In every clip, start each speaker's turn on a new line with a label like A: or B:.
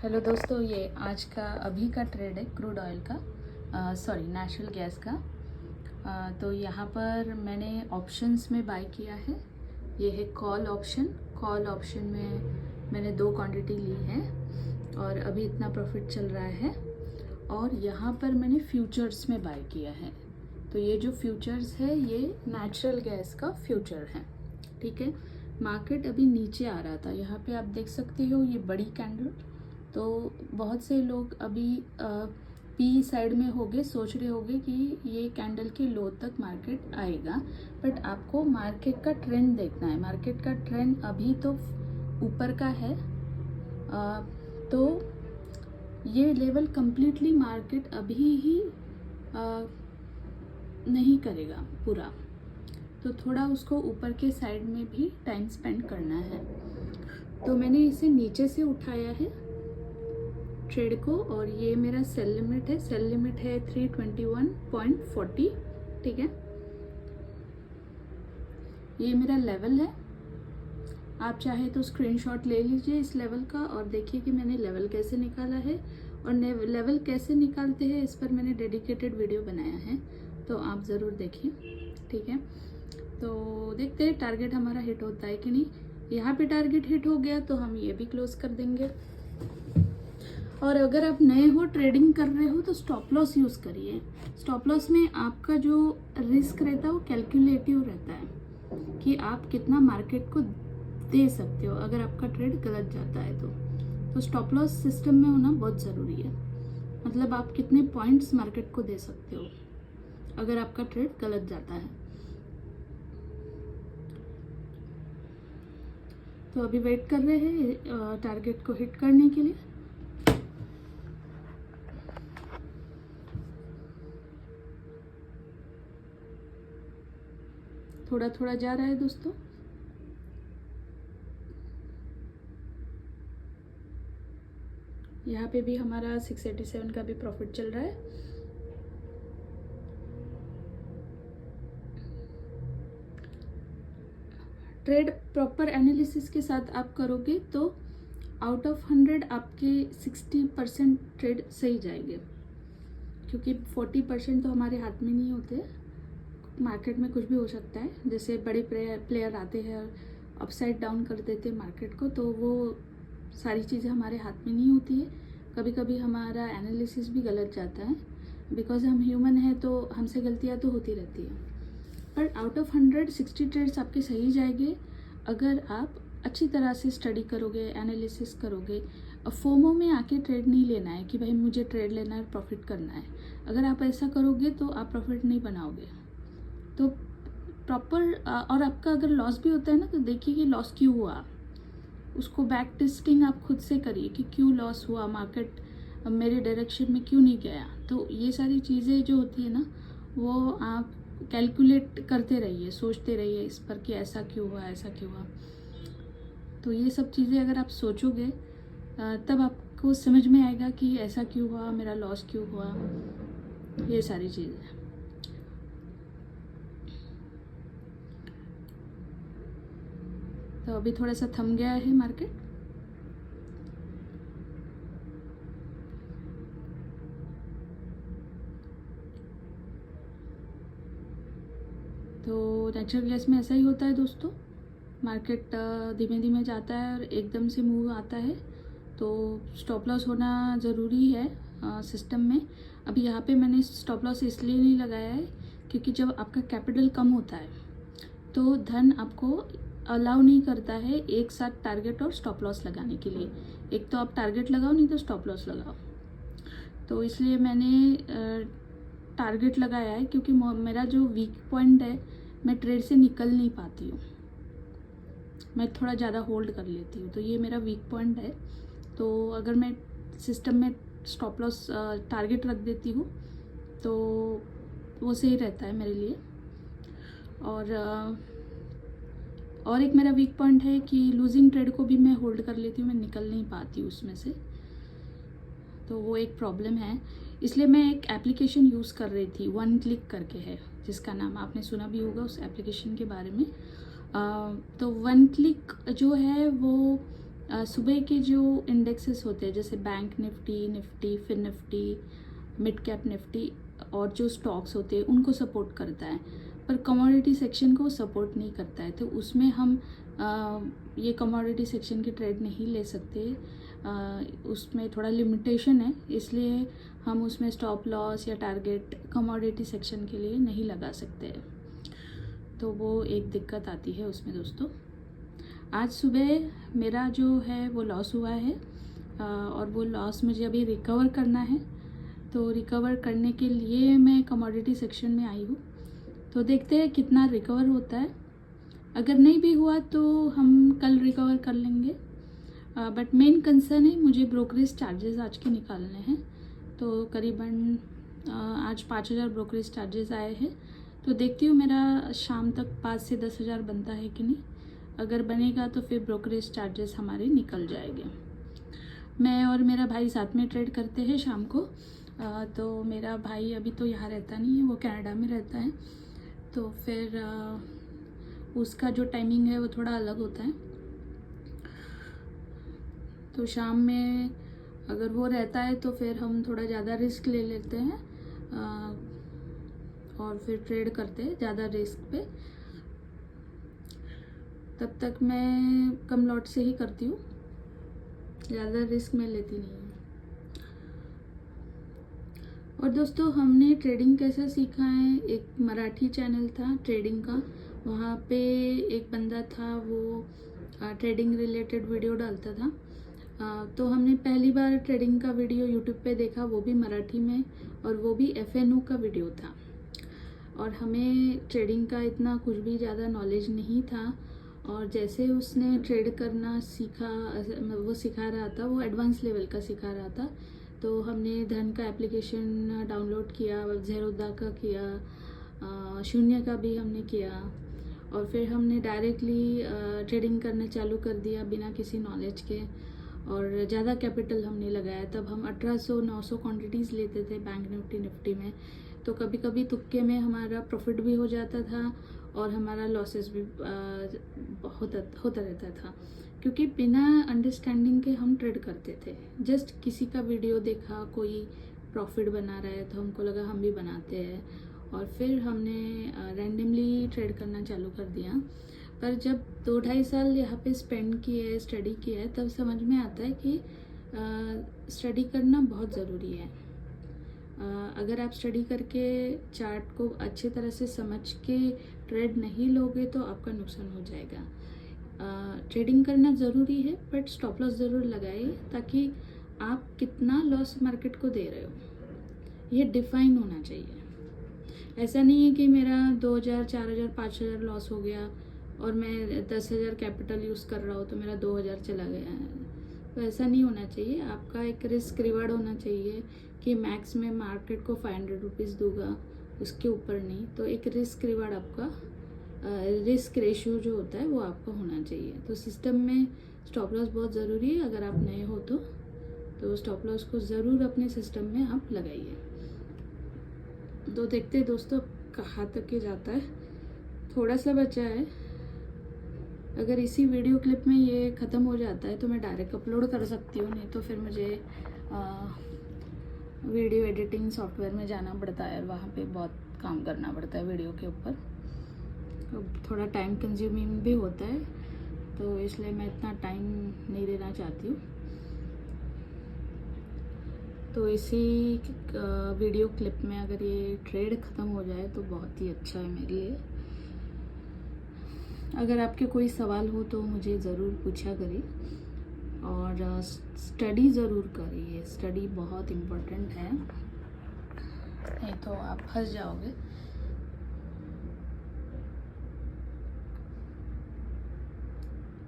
A: Hello दोस्तों, ये आज का अभी का ट्रेड है क्रूड ऑयल का, नेचुरल गैस का। तो यहाँ पर मैंने ऑप्शंस में बाय किया है। ये है कॉल ऑप्शन में मैंने 2 क्वांटिटी ली है और अभी इतना प्रॉफिट चल रहा है। और यहाँ पर मैंने फ्यूचर्स में बाय किया है। तो ये जो फ्यूचर्स है ये नेचुरल गैस का फ्यूचर है, ठीक है। मार्केट अभी नीचे आ रहा था, यहाँ पे आप देख सकते हो ये बड़ी कैंडल। तो बहुत से लोग अभी पी साइड में होंगे, सोच रहे होंगे कि ये कैंडल के लो तक मार्केट आएगा, बट आपको मार्केट का ट्रेंड देखना है। मार्केट का ट्रेंड अभी तो ऊपर का है। तो ये लेवल कंप्लीटली मार्केट अभी ही नहीं करेगा पूरा, तो थोड़ा उसको ऊपर के साइड में भी टाइम स्पेंड करना है। तो मैंने इसे नीचे से उठाया है ट्रेड को, और ये मेरा सेल लिमिट है 321.40, ठीक है। ये मेरा लेवल है। आप चाहे तो स्क्रीनशॉट ले लीजिए इस लेवल का और देखिए कि मैंने लेवल कैसे निकाला है, और लेवल कैसे निकालते हैं इस पर मैंने डेडिकेटेड वीडियो बनाया है, तो आप ज़रूर देखिए, ठीक है। तो देखते हैं टारगेट हमारा हिट होता है कि नहीं। यहाँ पे टारगेट हिट हो गया तो हम ये भी क्लोज कर देंगे। और अगर आप नए हो, ट्रेडिंग कर रहे हो, तो स्टॉप लॉस यूज़ करिए। स्टॉप लॉस में आपका जो रिस्क रहता है वो कैलकुलेटिव रहता है कि आप कितना मार्केट को दे सकते हो अगर आपका ट्रेड गलत जाता है तो स्टॉप लॉस सिस्टम में होना बहुत ज़रूरी है। मतलब आप कितने पॉइंट्स मार्केट को दे सकते हो अगर आपका ट्रेड गलत जाता है। तो अभी वेट कर रहे हैं टारगेट को हिट करने के लिए। थोड़ा थोड़ा जा रहा है दोस्तों। यहाँ पे भी हमारा 687 का भी प्रॉफिट चल रहा है। ट्रेड प्रॉपर एनालिसिस के साथ आप करोगे तो आउट ऑफ 100 आपके 60% ट्रेड सही जाएंगे, क्योंकि 40% तो हमारे हाथ में नहीं होते। मार्केट में कुछ भी हो सकता है, जैसे बड़े प्लेयर आते हैं और अपसाइड डाउन कर देते हैं मार्केट को, तो वो सारी चीज़ें हमारे हाथ में नहीं होती है। कभी कभी हमारा एनालिसिस भी गलत जाता है, बिकॉज हम ह्यूमन हैं तो हमसे गलतियाँ तो होती रहती है। पर आउट ऑफ 100 60 ट्रेड्स आपके सही जाएंगे अगर आप अच्छी तरह से स्टडी करोगे, एनालिसिस करोगे। फोमो में आके ट्रेड नहीं लेना है कि भाई मुझे ट्रेड लेना है, प्रॉफिट करना है। अगर आप ऐसा करोगे तो आप प्रॉफिट नहीं बनाओगे। तो प्रॉपर और आपका अगर लॉस भी होता है ना, तो देखिए कि लॉस क्यों हुआ, उसको बैक टेस्टिंग आप खुद से करिए कि क्यों लॉस हुआ, मार्केट मेरे डायरेक्शन में क्यों नहीं गया। तो ये सारी चीज़ें जो होती है ना, वो आप कैलकुलेट करते रहिए, सोचते रहिए इस पर कि ऐसा क्यों हुआ, ऐसा क्यों हुआ। तो ये सब चीज़ें अगर आप सोचोगे तब आपको समझ में आएगा कि ऐसा क्यों हुआ, मेरा लॉस क्यों हुआ, ये सारी चीज़ें। तो अभी थोड़ा सा थम गया है मार्केट। तो नेचुरल गैस में ऐसा ही होता है दोस्तों, मार्केट धीमे धीमे जाता है और एकदम से मूव आता है, तो स्टॉप लॉस होना ज़रूरी है सिस्टम में। अभी यहाँ पे मैंने स्टॉप लॉस इसलिए नहीं लगाया है क्योंकि जब आपका कैपिटल कम होता है तो धन आपको अलाउ नहीं करता है एक साथ टारगेट और स्टॉप लॉस लगाने के लिए। एक तो आप टारगेट लगाओ, नहीं तो स्टॉप लॉस लगाओ। तो इसलिए मैंने टारगेट लगाया है, क्योंकि मेरा जो वीक पॉइंट है, मैं ट्रेड से निकल नहीं पाती हूँ, मैं थोड़ा ज़्यादा होल्ड कर लेती हूँ, तो ये मेरा वीक पॉइंट है। तो अगर मैं सिस्टम में स्टॉप लॉस टारगेट रख देती हूँ तो वो सही रहता है मेरे लिए। और एक मेरा वीक पॉइंट है कि लूजिंग ट्रेड को भी मैं होल्ड कर लेती हूँ, मैं निकल नहीं पाती हूँ उसमें से, तो वो एक प्रॉब्लम है। इसलिए मैं एक एप्लीकेशन यूज़ कर रही थी, वन क्लिक करके है, जिसका नाम आपने सुना भी होगा उस एप्लीकेशन के बारे में। तो वन क्लिक जो है वो सुबह के जो इंडेक्सेस होते हैं जैसे bank Nifty, fin Nifty, mid cap Nifty और जो स्टॉक्स होते हैं उनको सपोर्ट करता है, पर कमोडिटी सेक्शन को सपोर्ट नहीं करता है। तो उसमें हम ये कमोडिटी सेक्शन की ट्रेड नहीं ले सकते, उसमें थोड़ा लिमिटेशन है, इसलिए हम उसमें स्टॉप लॉस या टारगेट कमोडिटी सेक्शन के लिए नहीं लगा सकते। तो वो एक दिक्कत आती है उसमें दोस्तों। आज सुबह मेरा जो है वो लॉस हुआ है और वो लॉस मुझे अभी रिकवर करना है। तो रिकवर करने के लिए मैं कमोडिटी सेक्शन में आई हूँ, तो देखते हैं कितना रिकवर होता है। अगर नहीं भी हुआ तो हम कल रिकवर कर लेंगे, बट मेन कंसर्न है मुझे ब्रोकरेज चार्जेस आज के निकालने हैं। तो करीबन आज 5,000 ब्रोकरेज चार्जेस आए हैं, तो देखती हूँ मेरा शाम तक 5 से 10,000 बनता है कि नहीं। अगर बनेगा तो फिर ब्रोकरेज चार्जेस हमारे निकल जाएंगे। मैं और मेरा भाई साथ में ट्रेड करते हैं शाम को। तो मेरा भाई अभी तो यहाँ रहता नहीं है, वो कनाडा में रहता है, तो फिर उसका जो टाइमिंग है वो थोड़ा अलग होता है। तो शाम में अगर वो रहता है तो फिर हम थोड़ा ज़्यादा रिस्क ले लेते हैं और फिर ट्रेड करते हैं ज़्यादा रिस्क पे। तब तक मैं कम लॉट से ही करती हूँ, ज़्यादा रिस्क मैं लेती नहीं हूँ। और दोस्तों हमने ट्रेडिंग कैसे सीखा है, एक मराठी चैनल था ट्रेडिंग का, वहाँ पे एक बंदा था वो ट्रेडिंग रिलेटेड वीडियो डालता था। तो हमने पहली बार ट्रेडिंग का वीडियो यूट्यूब पे देखा, वो भी मराठी में, और वो भी FNO का वीडियो था। और हमें ट्रेडिंग का इतना कुछ भी ज़्यादा नॉलेज नहीं था, और जैसे उसने ट्रेड करना सीखा, वो सिखा रहा था, वो एडवांस लेवल का सिखा रहा था। तो हमने धन का एप्लीकेशन डाउनलोड किया, ज़ेरोधा का किया, शून्य का भी हमने किया, और फिर हमने डायरेक्टली ट्रेडिंग करना चालू कर दिया बिना किसी नॉलेज के, और ज़्यादा कैपिटल हमने लगाया। तब हम 1800-900 क्वांटिटीज़ लेते थे बैंक निफ्टी में। तो कभी कभी तुक्के में हमारा प्रॉफिट भी हो जाता था और हमारा लॉसेस भी होता रहता था, क्योंकि बिना अंडरस्टैंडिंग के हम ट्रेड करते थे। जस्ट किसी का वीडियो देखा, कोई प्रॉफिट बना रहा है तो हमको लगा हम भी बनाते हैं, और फिर हमने रैंडमली ट्रेड करना चालू कर दिया। पर जब 2-2.5 साल यहाँ पे स्पेंड किए, स्टडी किया है, तब समझ में आता है कि स्टडी करना बहुत ज़रूरी है। अगर आप स्टडी करके चार्ट को अच्छी तरह से समझ के ट्रेड नहीं लोगे तो आपका नुकसान हो जाएगा। ट्रेडिंग करना ज़रूरी है, बट स्टॉप लॉस ज़रूर लगाइए, ताकि आप कितना लॉस मार्केट को दे रहे हो ये डिफाइन होना चाहिए। ऐसा नहीं है कि मेरा 2,000, 4,000, 5,000 लॉस हो गया और मैं 10,000 कैपिटल यूज़ कर रहा हूँ तो मेरा 2,000 चला गया है। तो ऐसा नहीं होना चाहिए। आपका एक रिस्क रिवार्ड होना चाहिए कि मैक्स में मार्केट को 500 रुपीज़ दूंगा, उसके ऊपर नहीं। तो एक रिस्क रिवार्ड आपका, रिस्क रेशियो जो होता है वो आपका होना चाहिए। तो सिस्टम में स्टॉप लॉस बहुत ज़रूरी है। अगर आप नए हो तो स्टॉप लॉस को ज़रूर अपने सिस्टम में आप लगाइए। तो देखते हैं दोस्तों कहाँ तक के जाता है। थोड़ा सा बचा है। अगर इसी वीडियो क्लिप में ये ख़त्म हो जाता है तो मैं डायरेक्ट अपलोड कर सकती हूँ, नहीं तो फिर मुझे वीडियो एडिटिंग सॉफ्टवेयर में जाना पड़ता है और वहाँ पे बहुत काम करना पड़ता है वीडियो के ऊपर। तो थोड़ा टाइम कंज्यूमिंग भी होता है, तो इसलिए मैं इतना टाइम नहीं देना चाहती हूँ। तो इसी वीडियो क्लिप में अगर ये ट्रेड ख़त्म हो जाए तो बहुत ही अच्छा है मेरे लिए। अगर आपके कोई सवाल हो तो मुझे ज़रूर पूछा करिए, और स्टडी ज़रूर करिए। स्टडी बहुत इम्पोर्टेंट है, नहीं तो आप फंस जाओगे।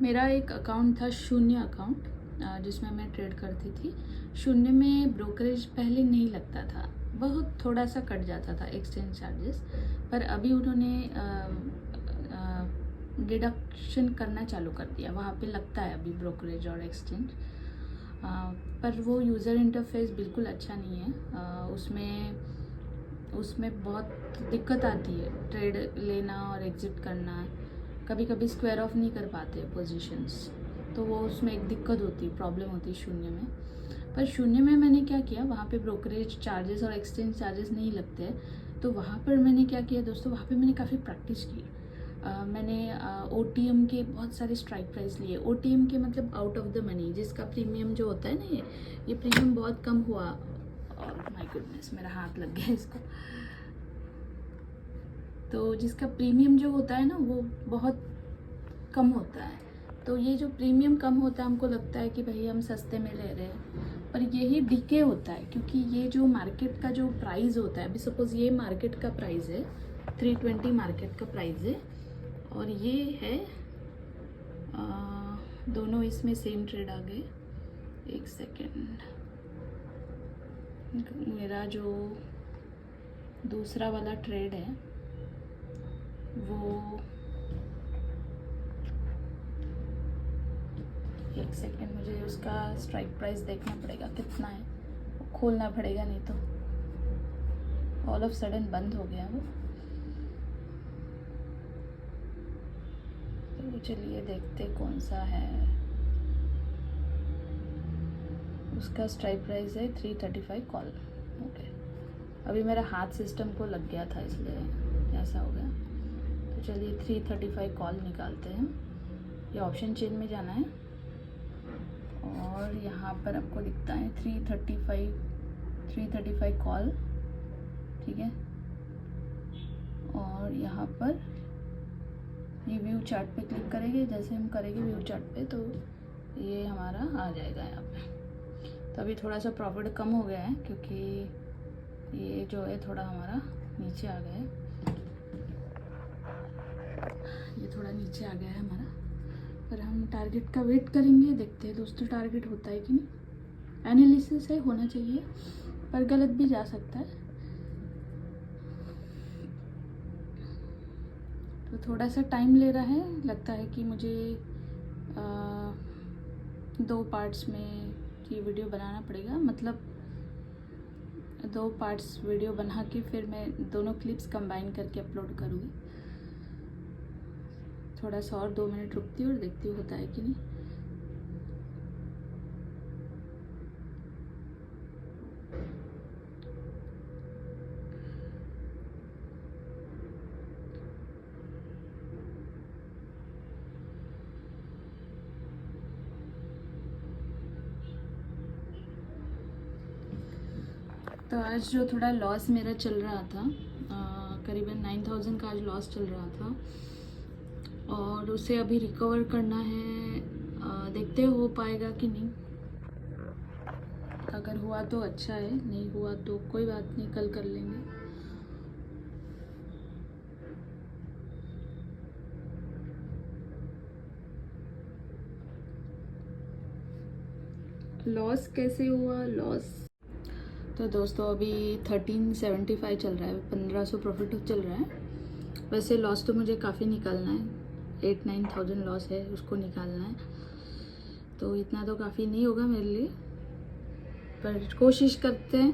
A: मेरा एक अकाउंट था, शून्य अकाउंट, जिसमें मैं ट्रेड करती थी। शून्य में ब्रोकरेज पहले नहीं लगता था, बहुत थोड़ा सा कट जाता था एक्सचेंज चार्जेस, पर अभी उन्होंने डिडक्शन करना चालू कर दिया। वहाँ पे लगता है अभी ब्रोकरेज और एक्सचेंज, पर वो यूज़र इंटरफेस बिल्कुल अच्छा नहीं है। उसमें बहुत दिक्कत आती है ट्रेड लेना और एग्ज़िट करना। कभी कभी स्क्वायर ऑफ नहीं कर पाते पोजीशंस, तो वो उसमें एक दिक्कत होती है, प्रॉब्लम होती है शून्य में। पर शून्य में मैंने क्या किया, वहाँ पे ब्रोकरेज चार्जेस और एक्सचेंज चार्जेस नहीं लगते हैं, तो वहाँ पर मैंने क्या किया दोस्तों, वहाँ पे मैंने काफ़ी प्रैक्टिस की। मैंने OTM के बहुत सारे स्ट्राइक प्राइस लिए। OTM के मतलब आउट ऑफ द मनी, जिसका प्रीमियम जो होता है ना, ये प्रीमियम बहुत कम हुआ। और माय गुडनेस, मेरा हाथ लग गया इसको। तो जिसका प्रीमियम जो होता है ना, वो बहुत कम होता है। तो ये जो प्रीमियम कम होता है, हमको लगता है कि भाई हम सस्ते में ले रहे हैं, पर यही डीके होता है, क्योंकि ये जो मार्केट का जो प्राइस होता है, अभी सपोज ये मार्केट का प्राइस है 320, मार्केट का प्राइस है, और ये है दोनों इसमें सेम ट्रेड आ गए। एक सेकेंड, मेरा जो दूसरा वाला ट्रेड है वो, एक सेकेंड, मुझे उसका स्ट्राइक प्राइस देखना पड़ेगा कितना है, खोलना पड़ेगा, नहीं तो ऑल ऑफ सडन बंद हो गया वो। तो चलिए देखते कौन सा है। उसका स्ट्राइक प्राइस है 335 कॉल। ओके, अभी मेरा हाथ सिस्टम को लग गया था, इसलिए ऐसा हो गया। तो चलिए 335 कॉल निकालते हैं। ये ऑप्शन चेन में जाना है, और यहाँ पर आपको दिखता है 335 कॉल, ठीक है। और यहाँ पर ये व्यू चार्ट पे क्लिक करेंगे, जैसे हम करेंगे व्यू चार्ट पे, तो ये हमारा आ जाएगा यहाँ पे। तो अभी थोड़ा सा प्रॉफिट कम हो गया है, क्योंकि ये जो है थोड़ा हमारा नीचे आ गया है, ये थोड़ा नीचे आ गया है हमारा। पर हम टारगेट का वेट करेंगे, देखते हैं दोस्तों टारगेट होता है कि नहीं। एनालिसिस है, होना चाहिए, पर गलत भी जा सकता है। तो थोड़ा सा टाइम ले रहा है, लगता है कि मुझे 2 पार्ट्स में ये वीडियो बनाना पड़ेगा, मतलब 2 पार्ट्स वीडियो बना के फिर मैं दोनों क्लिप्स कंबाइन करके अपलोड करूँगी। थोड़ा सा और 2 मिनट रुकती हूँ और देखती हूँ होता है कि नहीं। तो आज जो थोड़ा लॉस मेरा चल रहा था, करीबन 9000 का आज लॉस चल रहा था, और उसे अभी रिकवर करना है। देखते हो पाएगा कि नहीं। अगर हुआ तो अच्छा है, नहीं हुआ तो कोई बात नहीं, कल कर लेंगे। लॉस कैसे हुआ लॉस? तो दोस्तों अभी 1375 चल रहा है, 1500 प्रॉफिट चल रहा है। वैसे लॉस तो मुझे काफ़ी निकालना है, 8-9,000 लॉस है, उसको निकालना है। तो इतना तो काफ़ी नहीं होगा मेरे लिए, पर कोशिश करते हैं।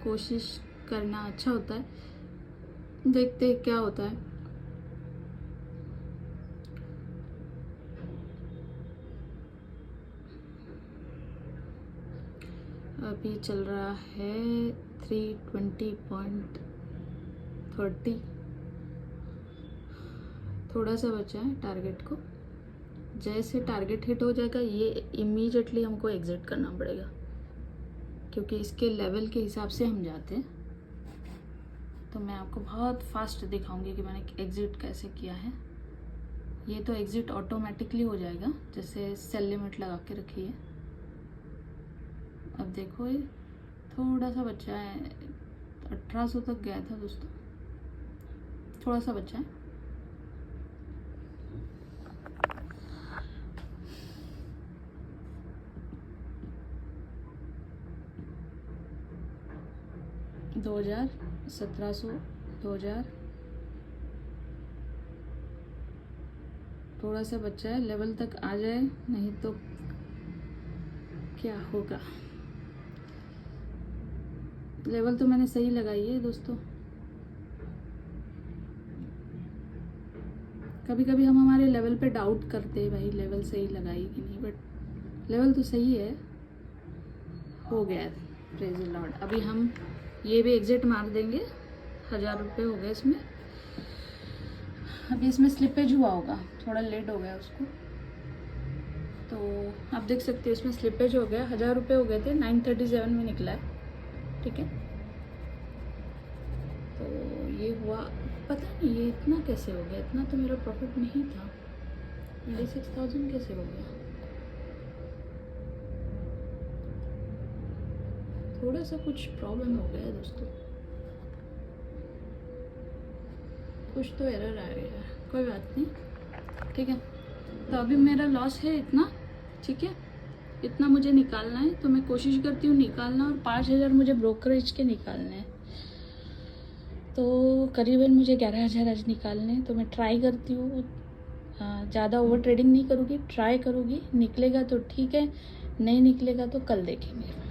A: कोशिश करना अच्छा होता है, देखते हैं क्या होता है। अभी चल रहा है 320.30, थोड़ा सा बचा है टारगेट को। जैसे टारगेट हिट हो जाएगा, ये इमीडिएटली हमको एग्जिट करना पड़ेगा, क्योंकि इसके लेवल के हिसाब से हम जाते हैं। तो मैं आपको बहुत फास्ट दिखाऊंगी कि मैंने एग्जिट कैसे किया है। ये तो एग्जिट ऑटोमेटिकली हो जाएगा, जैसे सेल लिमिट लगा के रखी है। अब देखो ये थोड़ा सा बचा है, 1800 तक गया था दोस्तों, थोड़ा सा बचा है। दो 1700, 2000, थोड़ा सा बचा है, लेवल तक आ जाए, नहीं तो क्या होगा। लेवल तो मैंने सही लगाई है दोस्तों, कभी कभी हम हमारे लेवल पे डाउट करते हैं, भाई लेवल सही लगाई कि नहीं, बट लेवल तो सही है, हो गया। Praise the Lord. अभी हम ये भी एग्जिट मार देंगे। 1000 रुपये हो गए इसमें। अभी इसमें स्लिपेज हुआ होगा, थोड़ा लेट हो गया उसको, तो आप देख सकते हो इसमें स्लिपेज हो गया। 1000 रुपये हो गए थे, 937 में निकला है, ठीक है। तो ये हुआ, पता नहीं ये इतना कैसे हो गया, इतना तो मेरा प्रॉफिट नहीं था। 26,000 कैसे हो गया, थोड़ा सा कुछ प्रॉब्लम हो गया है दोस्तों, कुछ तो एरर आ गया है, कोई बात नहीं, ठीक है। तो अभी मेरा लॉस है इतना, ठीक है, इतना मुझे निकालना है, तो मैं कोशिश करती हूँ निकालना, और 5000 मुझे ब्रोकरेज के निकालने हैं, तो करीबन मुझे 11,000 आज निकालने हैं। तो मैं ट्राई करती हूँ, ज़्यादा ओवर ट्रेडिंग नहीं करूँगी, ट्राई करूँगी, निकलेगा तो ठीक है, नहीं निकलेगा तो कल देखेंगे।